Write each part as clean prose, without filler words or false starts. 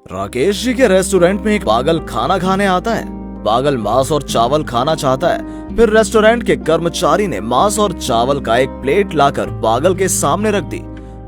राकेश जी के रेस्टोरेंट में एक पागल खाना खाने आता है। पागल मांस और चावल खाना चाहता है। फिर रेस्टोरेंट के कर्मचारी ने मांस और चावल का एक प्लेट लाकर पागल के सामने रख दी।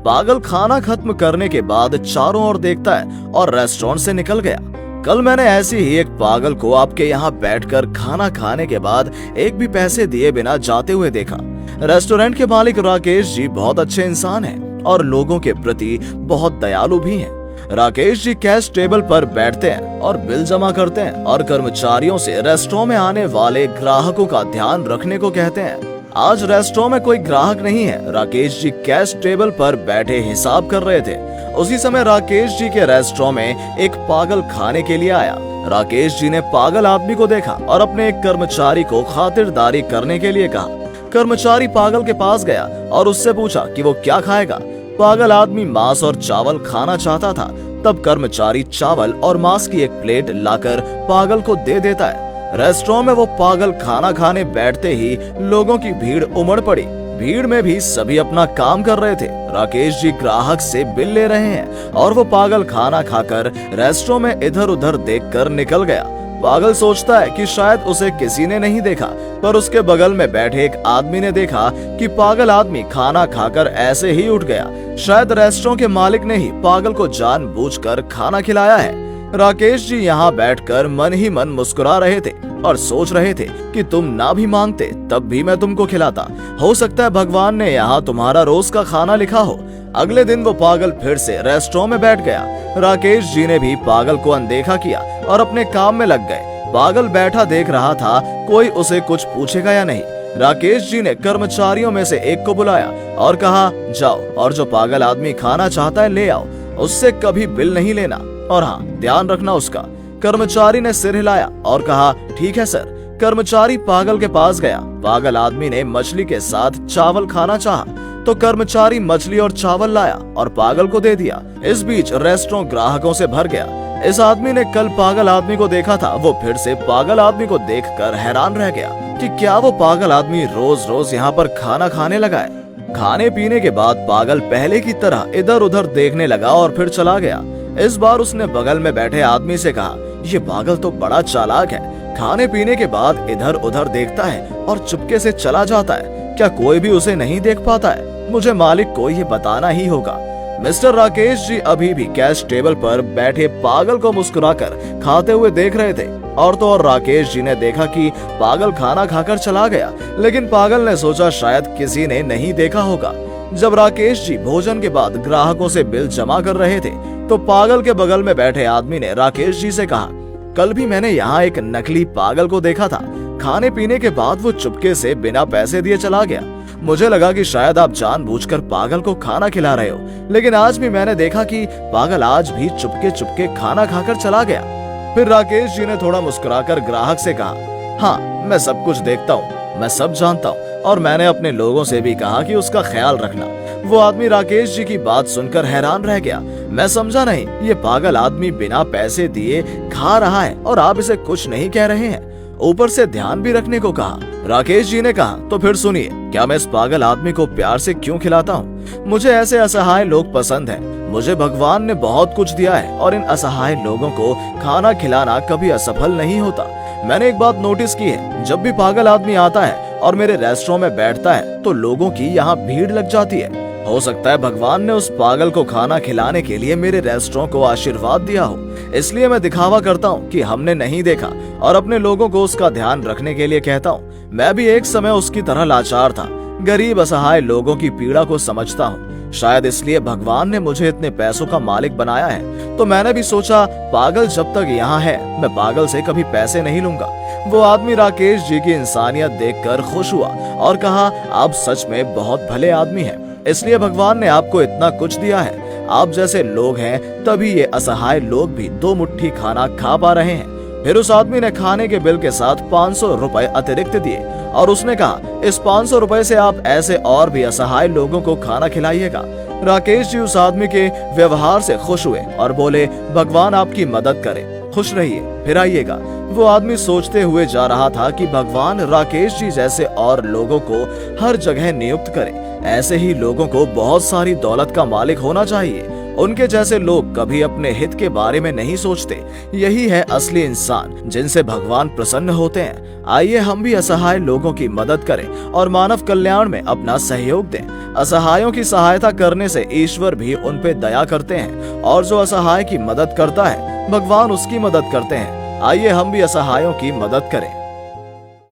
पागल खाना खत्म करने के बाद चारों ओर देखता है और रेस्टोरेंट से निकल गया। कल मैंने ऐसे ही एक पागल को आपके यहाँ बैठकर खाना खाने के बाद एक भी पैसे दिए बिना जाते हुए देखा। रेस्टोरेंट के मालिक राकेश जी बहुत अच्छे इंसान हैं और लोगों के प्रति बहुत दयालु भी हैं। राकेश जी कैश टेबल पर बैठते हैं और बिल जमा करते हैं और कर्मचारियों से रेस्टोरेंट में आने वाले ग्राहकों का ध्यान रखने को कहते हैं। आज रेस्टोरेंट में कोई ग्राहक नहीं है। राकेश जी कैश टेबल पर बैठे हिसाब कर रहे थे। उसी समय राकेश जी के रेस्टोरेंट में एक पागल खाने के लिए आया। राकेश जी ने पागल आदमी को देखा और अपने एक कर्मचारी को खातिरदारी करने के लिए कहा। कर्मचारी पागल के पास गया और उससे पूछा कि वो क्या खाएगा। पागल आदमी मांस और चावल खाना चाहता था। तब कर्मचारी चावल और मांस की एक प्लेट लाकर पागल को दे देता है। रेस्टोरेंट में वो पागल खाना खाने बैठते ही लोगों की भीड़ उमड़ पड़ी। भीड़ में भी सभी अपना काम कर रहे थे। राकेश जी ग्राहक से बिल ले रहे हैं और वो पागल खाना खाकर रेस्टोरेंट में इधर उधर देखकर निकल गया। पागल सोचता है कि शायद उसे किसी ने नहीं देखा, पर उसके बगल में बैठे एक आदमी ने देखा कि पागल आदमी खाना खाकर ऐसे ही उठ गया। शायद रेस्टोरेंट के मालिक ने ही पागल को जानबूझकर खाना खिलाया है। राकेश जी यहाँ बैठकर मन ही मन मुस्कुरा रहे थे और सोच रहे थे कि तुम ना भी मांगते तब भी मैं तुमको खिलाता। हो सकता है भगवान ने यहाँ तुम्हारा रोज का खाना लिखा हो। अगले दिन वो पागल फिर से रेस्टोरेंट में बैठ गया। राकेश जी ने भी पागल को अनदेखा किया और अपने काम में लग गए। पागल बैठा देख रहा था कोई उसे कुछ पूछेगा या नहीं। राकेश जी ने कर्मचारियों में से एक को बुलाया और कहा, जाओ और जो पागल आदमी खाना चाहता है ले आओ। उससे कभी बिल नहीं लेना और हाँ, ध्यान रखना उसका। कर्मचारी ने सिर हिलाया और कहा, ठीक है सर। कर्मचारी पागल के पास गया। पागल आदमी ने मछली के साथ चावल खाना चाहा तो कर्मचारी मछली और चावल लाया और पागल को दे दिया। इस बीच रेस्टोरेंट ग्राहकों से भर गया। इस आदमी ने कल पागल आदमी को देखा था। वो फिर से पागल आदमी को देखकर हैरान रह गया कि क्या वो पागल आदमी रोज रोज यहाँ पर खाना खाने लगा है। खाने पीने के बाद पागल पहले की तरह इधर उधर देखने लगा और फिर चला गया। इस बार उसने बगल में बैठे आदमी से कहा, ये पागल तो बड़ा चालाक है। खाने पीने के बाद इधर उधर देखता है और चुपके से चला जाता है। क्या कोई भी उसे नहीं देख पाता है? मुझे मालिक को ये बताना ही होगा। मिस्टर राकेश जी अभी भी कैश टेबल पर बैठे पागल को मुस्कुराकर खाते हुए देख रहे थे। और तो और राकेश जी ने देखा कि पागल खाना खाकर चला गया, लेकिन पागल ने सोचा शायद किसी ने नहीं देखा होगा। जब राकेश जी भोजन के बाद ग्राहकों से बिल जमा कर रहे थे तो पागल के बगल में बैठे आदमी ने राकेश जी से कहा, कल भी मैंने यहाँ एक नकली पागल को देखा था। खाने पीने के बाद वो चुपके से बिना पैसे दिए चला गया। मुझे लगा कि शायद आप जानबूझकर पागल को खाना खिला रहे हो, लेकिन आज भी मैंने देखा कि पागल आज भी चुपके चुपके खाना खाकर चला गया। फिर राकेश जी ने थोड़ा मुस्कुराकर ग्राहक से कहा, हाँ, मैं सब कुछ देखता हूँ, मैं सब जानता हूँ और मैंने अपने लोगों से भी कहा कि उसका ख्याल रखना। वो आदमी राकेश जी की बात सुनकर हैरान रह गया। मैं समझा नहीं, ये पागल आदमी बिना पैसे दिए खा रहा है और आप इसे कुछ नहीं कह रहे हैं, ऊपर से ध्यान भी रखने को कहा। राकेश जी ने कहा, तो फिर सुनिए, क्या मैं इस पागल आदमी को प्यार से क्यों खिलाता हूँ? मुझे ऐसे असहाय लोग पसंद हैं। मुझे भगवान ने बहुत कुछ दिया है और इन असहाय लोगों को खाना खिलाना कभी असफल नहीं होता। मैंने एक बात नोटिस की है, जब भी पागल आदमी आता है और मेरे रेस्टोरेंट में बैठता है तो लोगों की यहाँ भीड़ लग जाती है। हो सकता है भगवान ने उस पागल को खाना खिलाने के लिए मेरे रेस्टोरेंट को आशीर्वाद दिया हो, इसलिए मैं दिखावा करता हूँ कि हमने नहीं देखा और अपने लोगों को उसका ध्यान रखने के लिए कहता हूँ। मैं भी एक समय उसकी तरह लाचार था, गरीब असहाय लोगों की पीड़ा को समझता हूँ। शायद इसलिए भगवान ने मुझे इतने पैसों का मालिक बनाया है। तो मैंने भी सोचा, पागल जब तक यहाँ है मैं पागल से कभी पैसे नहीं लूंगा। वो आदमी राकेश जी की इंसानियत देखकर खुश हुआ और कहा, आप सच में बहुत भले आदमी हैं, इसलिए भगवान ने आपको इतना कुछ दिया है। आप जैसे लोग हैं तभी ये असहाय लोग भी दो मुट्ठी खाना खा पा रहे हैं। फिर उस आदमी ने खाने के बिल के साथ 500 रुपए अतिरिक्त दिए और उसने कहा, इस 500 रुपए से आप ऐसे और भी असहाय लोगों को खाना खिलाइएगा। राकेश जी उस आदमी के व्यवहार से खुश हुए और बोले, भगवान आपकी मदद करे, खुश रहिए, फिर आइएगा। वो आदमी सोचते हुए जा रहा था कि भगवान राकेश जी जैसे और लोगों को हर जगह नियुक्त करे। ऐसे ही लोगों को बहुत सारी दौलत का मालिक होना चाहिए। उनके जैसे लोग कभी अपने हित के बारे में नहीं सोचते। यही है असली इंसान जिनसे भगवान प्रसन्न होते हैं। आइए हम भी असहाय लोगों की मदद करें और मानव कल्याण में अपना सहयोग दें। असहायों की सहायता करने से ईश्वर भी उन पे दया करते हैं और जो असहाय की मदद करता है भगवान उसकी मदद करते हैं। आइए हम भी असहायों की मदद करें।